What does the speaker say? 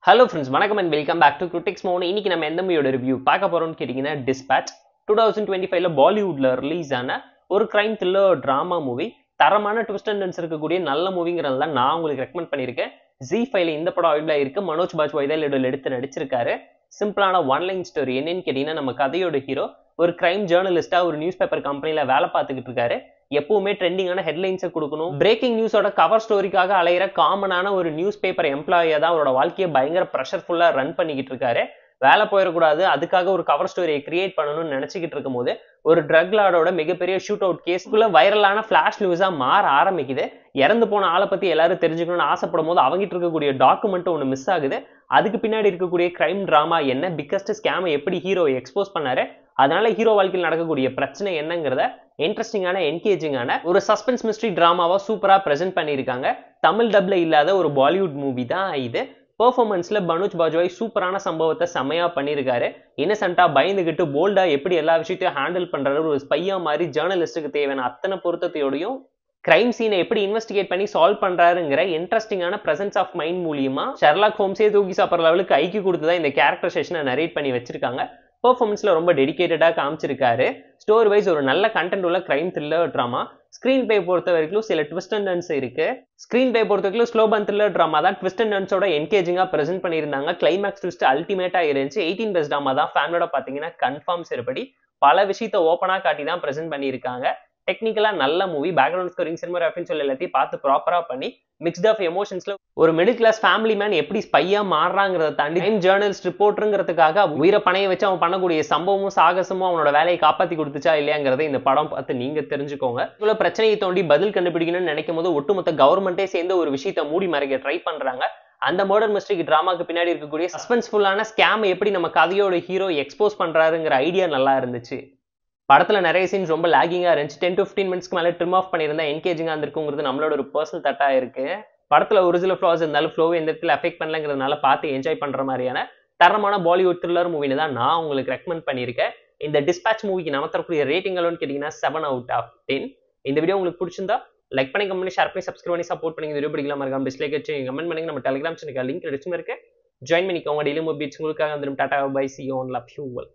Hello friends, வணக்கம் and welcome back to Critics Mode. இன்னைக்கு நம்ம எந்த மூவியோட ரிவ்யூ பார்க்க போறோம்னு கேட்டிங்கன்னா Dispatch 2025ல பாலிவுட்ல ரிலீஸ் ஆன ஒரு கிரைம் த்ரில்லர் டிராமா மூவி. தரமான ட்விஸ்ட் அண்ட் டர்ன்ஸ் இருக்கக்கூடிய நல்ல மூவிங்கிறத நான் உங்களுக்கு ரெக்கமெண்ட் பண்ணியிருக்கேன். Z5ல இந்த படம் அவைலபிளா இருக்கு. மனோஜ் பாஜ்பாய் தான் இதோட எடுத்து நடிச்சிருக்காரு. சிம்பிளான ஒன் லைன் ஸ்டோரி. என்னன்னு கேட்டீங்கன்னா நம்ம கதையோட ஹீரோ ஒரு கிரைம் ஜேர்னலிஸ்டா ஒரு நியூஸ் பேப்பர் கம்பெனில வேலை பார்த்துக்கிட்டு இருக்காரு. எப்பவுமே ட்ரெண்டிங்கான ஹெட்லைன்ஸை கொடுக்கணும், பிரேக்கிங் நியூஸோட கவர் ஸ்டோரிக்காக அலையிற காமனான ஒரு நியூஸ் பேப்பர் எம்ப்ளாயியா தான் அவரோட வாழ்க்கையை பயங்கர ப்ரெஷர்ஃபுல்லா ரன் பண்ணிக்கிட்டு இருக்காரு. வேலை போயிடக்கூடாது, அதுக்காக ஒரு கவர் ஸ்டோரியை கிரியேட் பண்ணணும்னு நினைச்சுக்கிட்டு இருக்கும் போது ஒரு ட்ரக் லார்டோட மிகப்பெரிய ஷூட் அவுட் கேஸ்க்குள்ள வைரலான ஃபிளாஷ் நியூஸா மாற ஆரம்பிக்குது. இறந்து போன ஆளை பத்தி எல்லாரும் தெரிஞ்சுக்கணும்னு ஆசைப்படும் போது அவங்கிட்ட இருக்கக்கூடிய டாக்குமெண்ட் ஒன்று மிஸ் ஆகுது. அதுக்கு பின்னாடி இருக்கக்கூடிய கிரைம் டிராமா என்ன, பிக்கஸ்ட் ஸ்கேமை எப்படி ஹீரோ எக்ஸ்போஸ் பண்ணாரு, அதனால ஹீரோ வாழ்க்கையில் நடக்கக்கூடிய பிரச்சனை என்னங்கிறத இன்ட்ரெஸ்டிங்கான என்கேஜிங்கான ஒரு சஸ்பென்ஸ் மிஸ்ட்ரி டிராமாவா சூப்பரா பிரசென்ட் பண்ணியிருக்காங்க. தமிழ் டப்ல இல்லாத ஒரு பாலிவுட் மூவி தான் இது. பெர்ஃபார்மன்ஸ்ல மனோஜ் பாஜ்பாய் சூப்பரான சம்பவத்தை செமையா பண்ணியிருக்காரு. இன்னசென்ட்டா பயந்துகிட்டு போல்டா எப்படி எல்லா விஷயத்தையும் ஹேண்டில் பண்றாரு, ஒரு ஸ்பையா மாதிரி ஜேர்னலிஸ்டுக்கு தேவையான அத்தனை பொருத்தத்தையோடையும் கிரைம் சீனை எப்படி இன்வெஸ்டிகேட் பண்ணி சால்வ் பண்றாருங்கிற இன்ட்ரெஸ்டிங்கான பிரசன்ஸ் ஆஃப் மைண்ட் மூலியமா ஷெர்லாக் ஹோம்ஸே தூக்கி சாப்பிட்ற லெவலுக்கு ஐக்கிய கொடுத்துதான் இந்த கேரக்டரைசேஷனை நரேட் பண்ணி வச்சிருக்காங்க. பெர்ஃபார்மன்ஸ்ல ரொம்ப டெடிகேட்டடா காமிச்சிருக்காரு. ஸ்டோரி வைஸ் ஒரு நல்ல கண்டென்ட் உள்ள crime thriller drama. Screen play பொறுத்த வரைக்கும் சில ட்விஸ்ட் அண்ட் டர்ன்ஸ் இருக்கு. ஸ்கிரீன் பிளே பொறுத்த வரைக்கும் ஸ்லோ பர்ன் த்ரில்லர் டிராமா தான் ட்விஸ்ட் அண்ட் டர்ன்ஸோட என்கேஜிங்கா பிரசென்ட் பண்ணியிருந்தாங்க. கிளைமேக்ஸ் ட்விஸ்ட் அல்டிமேட்டா இருந்துச்சு. 18+ டிராமா தான் ஃபேமிலியோட பாத்தீங்கன்னா கன்ஃபார்ம் சரிபடி பல விஷயத்தை ஓப்பனா காட்டி தான் பிரசென்ட் பண்ணியிருக்காங்க. டெக்னிக்கலா நல்ல மூவி. பேக்ரவுண்ட் ஸ்கோரிங், சினிமாகிராஃபின்னு சொல்லி எல்லாத்தையும் பார்த்து ப்ராப்பரா பண்ணி மிக்ஸ்ட் ஆஃப் எமோஷன்ஸ்ல ஒரு மிடில் கிளாஸ் ஃபேமிலி மேன் எப்படி ஸ்பையா மாறுறாங்கிறத தாண்டி கிரைம் ஜேர்னலிஸ்ட் ரிப்போர்ட்டருங்கிறதுக்காக உயிரை பணைய வச்சு அவன் பண்ணக்கூடிய சம்பவமும் சாகசமும் அவனோட வேலையை காப்பாத்தி கொடுத்துச்சா இல்லையாங்கிறத இந்த படம் பார்த்து நீங்க தெரிஞ்சுக்கோங்க. இவ்வளவு பிரச்சனையை தோண்டி பதில் கண்டுபிடிக்கணும்னு நினைக்கும் போது ஒட்டுமொத்த கவர்மெண்டே சேர்ந்து ஒரு விஷயத்தை மூடி மறைக்க ட்ரை பண்றாங்க. அந்த மர்டர் மிஸ்ட்ரிக்கு டிராமாக்கு பின்னாடி இருக்கக்கூடிய சஸ்பென்ஸ்ஃபுல்லான ஸ்கேம் எப்படி நம்ம கதையோட ஹீரோ எக்ஸ்போஸ் பண்றாருங்கிற ஐடியா நல்லா இருந்துச்சு. படத்துல நிறைய சீன்ஸ் ரொம்ப லாகிங்கா இருந்துச்சு. 10 to 15 மினிட்ஸ்க்கு மேல ட்ரிம் ஆஃப் பண்ணியிருந்தா என்கேஜிங்கா இருந்திருக்குங்கிறது நம்மளோட ஒரு பர்சனல் தட்டா இருக்கு. படத்துல ஒரு சில ஃபிளாஸ் இருந்தாலும் ஃப்ளோ எந்த இடத்துல அஃபெக்ட் பண்ணலங்கிறதுனால பார்த்து என்ஜாய் பண்ற மாதிரியான தரமான பாலிவுட் த்ரில்லர் மூவின்னு தான் நான் உங்களுக்கு ரெக்கமெண்ட் பண்ணியிருக்கேன். இந்த டிஸ்பேட்ச் மூவிக்கு நம்ம தரக்கூடிய ரேட்டிங் அளவுன்னு கேட்டீங்கன்னா 7 out of 10. இந்த வீடியோ உங்களுக்கு பிடிச்சிருந்தா லைக் பண்ணி, கமெண்ட் பண்ணி, ஷேர் பண்ணி, சப்ஸ்கிரைப் பண்ணி சப்போர்ட் பண்ணி. வீடியோ பிடிக்கலாம் மறக்காம டிஸ்லைக் வச்சு கமெண்ட் பண்ணுங்க. நம்ம டெலிகிராம் சேனலுக்கு லிங்க் டிஸ்கிரிப்ஷன்ல இருக்கு, ஜாயின் பண்ணிக்கோங்க. டெய்லி மூவி பீட்ஸ் உங்களுக்காக வந்துடும். Tata bye, see you on, love you all.